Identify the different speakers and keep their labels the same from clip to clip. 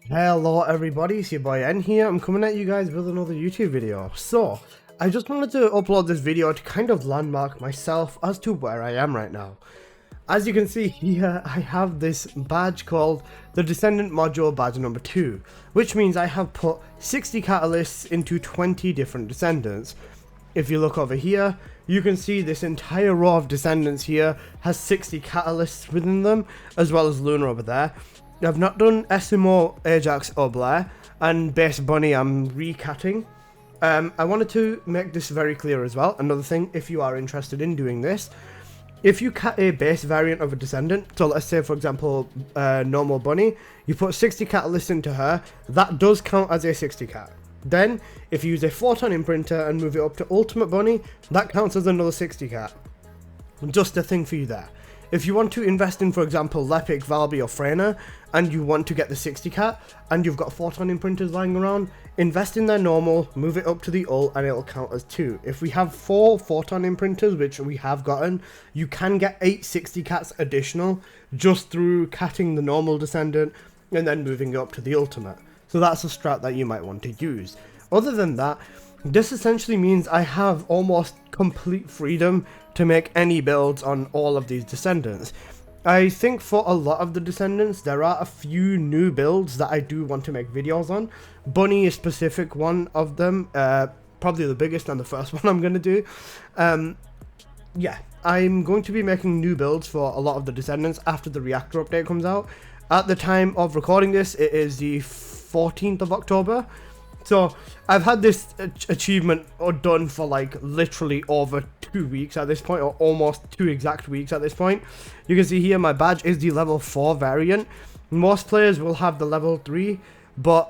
Speaker 1: Hello everybody, it's your boy N here. I'm coming at you guys with another YouTube video. So, I just wanted to upload this video to kind of landmark myself as to where I am right now. As you can see here, I have this badge called the Descendant module badge number 2, which means I have put 60 catalysts into 20 different Descendants. If you look over here, you can see this entire row of Descendants here has 60 catalysts within them, as well as Luna over there. I've not done SMO, Ajax or Blair, and base Bunny I'm recatting. I wanted to make this very clear as well. Another thing, if you are interested in doing this, if you cat a base variant of a Descendant, so let's say for example normal Bunny, you put 60 catalysts into her, that does count as a 60 cat. Then, if you use a Photon imprinter and move it up to Ultimate Bunny, that counts as another 60 cat. Just a thing for you there. If you want to invest in, for example, Lepic, Valby or Freyna, and you want to get the 60 cat, and you've got Photon imprinters lying around, invest in their normal, move it up to the ult, and it'll count as 2. If we have 4 Photon imprinters, which we have gotten, you can get 8 60 cats additional, just through catting the normal Descendant, and then moving it up to the ultimate. So that's a strat that you might want to use. Other than that, this essentially means I have almost complete freedom to make any builds on all of these Descendants. I think for a lot of the Descendants, there are a few new builds that I do want to make videos on. Bunny is specific one of them, probably the biggest and the first one I'm going to do. Yeah, I'm going to be making new builds for a lot of the Descendants after the reactor update comes out. At the time of recording this, it is the 14th of October. So, I've had this achievement done for like literally over 2 weeks at this point, or almost 2 exact weeks at this point. You can see here my badge is the level 4 variant. Most players will have the level 3, but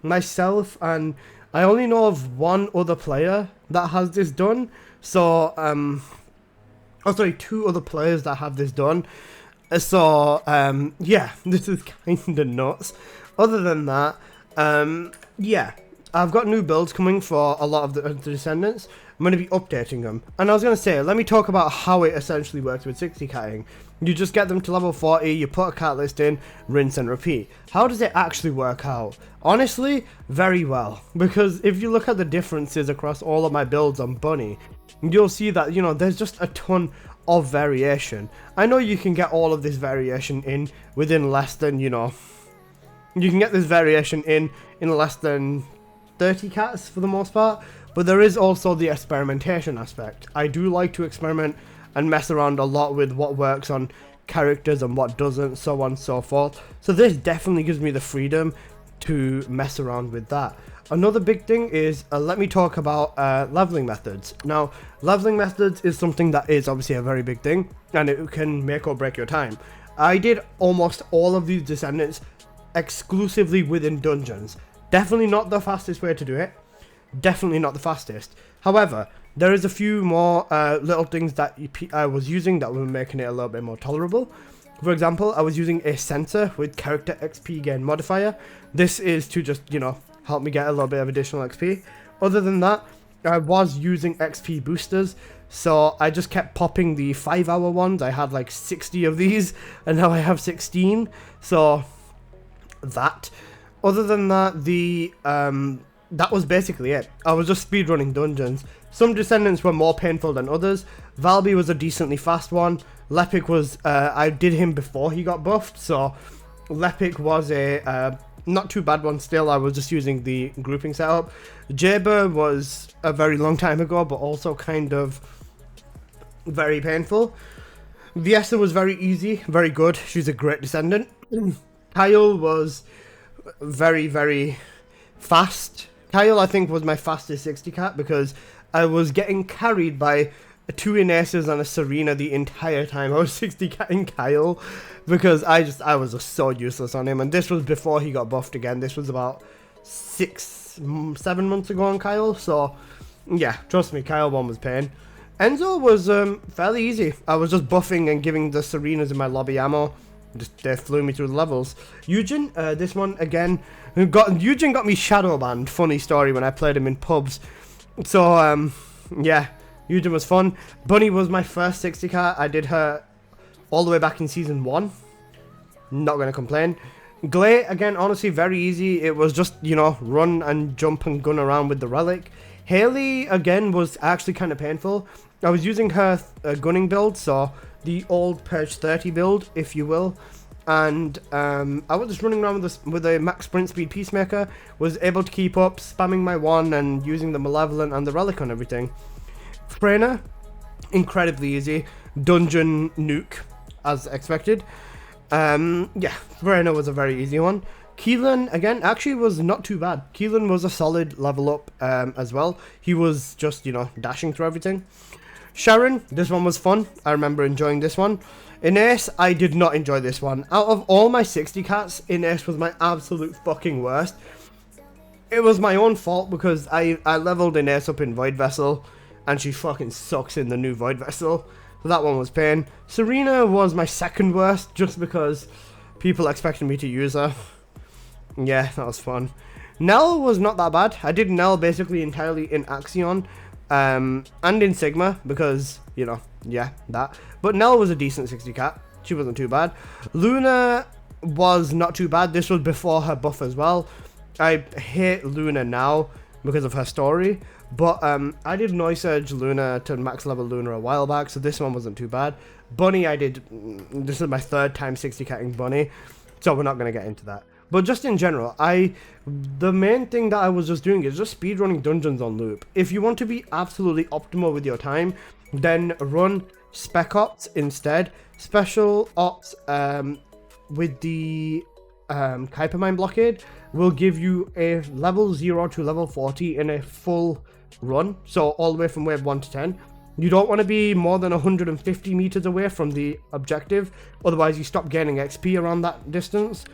Speaker 1: myself and I only know of one other player that has this done. So, oh sorry, 2 other players that have this done. So, yeah, this is kinda nuts. Other than that, yeah, I've got new builds coming for a lot of the Descendants. I'm going to be updating them. And I was going to say, let me talk about how it essentially works with 60 catting. You just get them to level 40, you put a catalyst in, rinse and repeat. How does it actually work out? Honestly, very well. Because if you look at the differences across all of my builds on Bunny, you'll see that, you know, there's just a ton of variation. I know you can get all of this variation in within less than, you know, you can get this variation in less than 30 cats for the most part, but there is also the experimentation aspect. I do like to experiment and mess around a lot with what works on characters and what doesn't, so on and so forth. So this definitely gives me the freedom to mess around with that. Another big thing is, let me talk about leveling methods. Now, leveling methods is something that is obviously a very big thing, and it can make or break your time. I did almost all of these Descendants exclusively within dungeons. Definitely not the fastest way to do it. Definitely not the fastest. However, there is a few more little things that I was using that were making it a little bit more tolerable. For example, I was using a sensor with character XP gain modifier. This is to just, you know, help me get a little bit of additional XP. Other than that, I was using XP boosters, so I just kept popping the 5-hour ones. I had like 60 of these, and now I have 16. So that. Other than that, that was basically it. I was just speedrunning dungeons. Some Descendants were more painful than others. Valby was a decently fast one. Lepic was, I did him before he got buffed, so Lepic was a not too bad one still. I was just using the grouping setup. Jaber was a very long time ago, but also kind of very painful. Viessa was very easy, very good. She's a great Descendant. Kyle was very, very fast. Kyle, I think, was my fastest 60 cat because I was getting carried by 2 Inaces and a Serena the entire time I was 60 catting Kyle, because I was just so useless on him. And this was before he got buffed again. This was about 6-7 months ago on Kyle. So yeah, trust me, Kyle 1 was pain. Enzo was fairly easy. I was just buffing and giving the Serenas in my lobby ammo. They flew me through the levels. Eugen, this one again, Eugen got me shadow banned. Funny story, when I played him in pubs. So yeah, Eugen was fun. Bunny was my first 60 cat. I did her all the way back in season 1. Not gonna complain. Glay, again, honestly, very easy. It was just, you know, run and jump and gun around with the relic. Haley, again, was actually kind of painful. I was using her gunning build, so the old Purge 30 build, if you will. And I was just running around with a max sprint speed Peacemaker, was able to keep up, spamming my one and using the Malevolent and the relic on everything. Freyna, incredibly easy. Dungeon nuke, as expected. Yeah, Freyna was a very easy one. Keelan, again, actually was not too bad. Keelan was a solid level up as well. He was just, you know, dashing through everything. Sharon, this one was fun. I remember enjoying this one. Inés, I did not enjoy this one. Out of all my 60 cats, Inés was my absolute fucking worst. It was my own fault because I leveled Inés up in Void Vessel and she fucking sucks in the new Void Vessel. So that one was pain. Serena was my second worst just because people expected me to use her. Yeah, that was fun. Nell was not that bad. I did Nell basically entirely in Axion and in Sigma because, you know, yeah, that. But Nell was a decent 60 cat. She wasn't too bad. Luna was not too bad. This was before her buff as well. I hate Luna now because of her story. But I did Noise Surge Luna to max level Luna a while back, so this one wasn't too bad. Bunny, I did. This is my third time 60 catting Bunny, so we're not going to get into that. But just in general, the main thing that I was just doing is just speedrunning dungeons on loop. If you want to be absolutely optimal with your time, then run Spec Ops instead. Special Ops with the Kuiper Mine blockade will give you a level 0 to level 40 in a full run, so all the way from wave 1 to 10. You don't want to be more than 150 meters away from the objective, otherwise you stop gaining XP around that distance.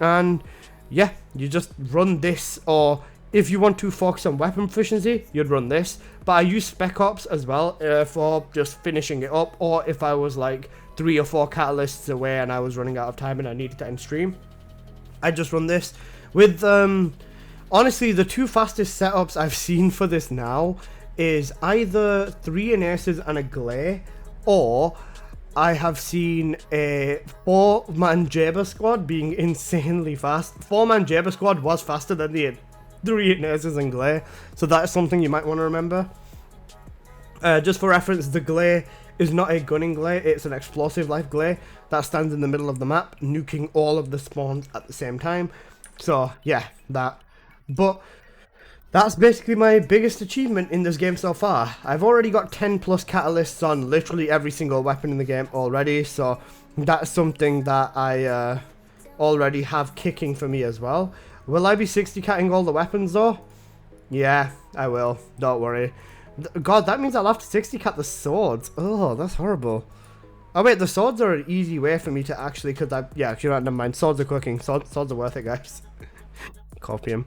Speaker 1: And yeah, you just run this, or if you want to focus on weapon proficiency, you'd run this. But I use Spec Ops as well for just finishing it up, or if I was like 3 or 4 catalysts away and I was running out of time and I needed to end stream, I just run this. With honestly, the 2 fastest setups I've seen for this now is either 3 Inaces and a Glay, or I have seen a 4-man Jaber squad being insanely fast. 4-man Jaber squad was faster than the 3 Inaces and Glay, so that is something you might want to remember. Just for reference, the Glay is not a gunning Glay, it's an explosive life Glay that stands in the middle of the map, nuking all of the spawns at the same time. So yeah, that. But that's basically my biggest achievement in this game so far. I've already got 10 plus catalysts on literally every single weapon in the game already, so that's something that I already have kicking for me as well. Will I be 60 catting all the weapons though? Yeah, I will, don't worry. God, that means I'll have to 60 cat the swords. Oh, that's horrible. Oh wait, the swords are an easy way for me to actually, yeah, you know, never mind, swords are cooking, swords are worth it, guys. Copy him.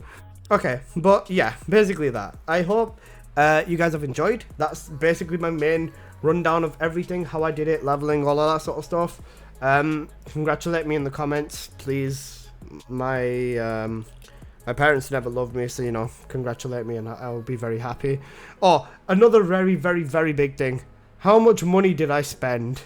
Speaker 1: Okay, but yeah, basically that. I hope you guys have enjoyed. That's basically my main rundown of everything, how I did it, leveling, all of that sort of stuff. Congratulate me in the comments, please. My parents never loved me, so, you know, congratulate me and I will be very happy. Oh, another very, very, very big thing. How much money did I spend?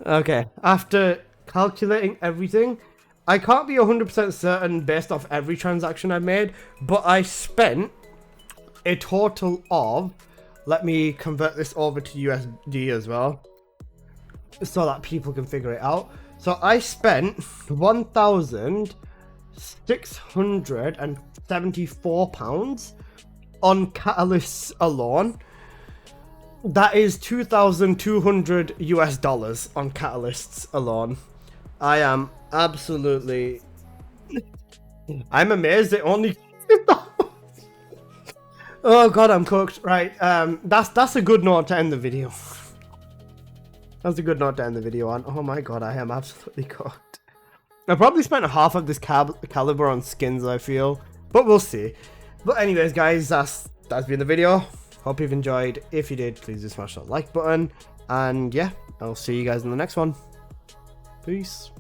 Speaker 1: Okay, after calculating everything, I can't be 100% certain based off every transaction I made, but I spent a total of, let me convert this over to USD as well, so that people can figure it out. So I spent £1,674 on catalysts alone. That is $2,200 US on catalysts alone. I am absolutely... I'm amazed it only... Oh god, I'm cooked. Right, that's a good note to end the video. That's a good note to end the video on. Oh my god, I am absolutely cooked. I probably spent half of this caliber on skins, I feel. But we'll see. But anyways, guys, that's been the video. Hope you've enjoyed. If you did, please do smash that like button. And yeah, I'll see you guys in the next one. Peace.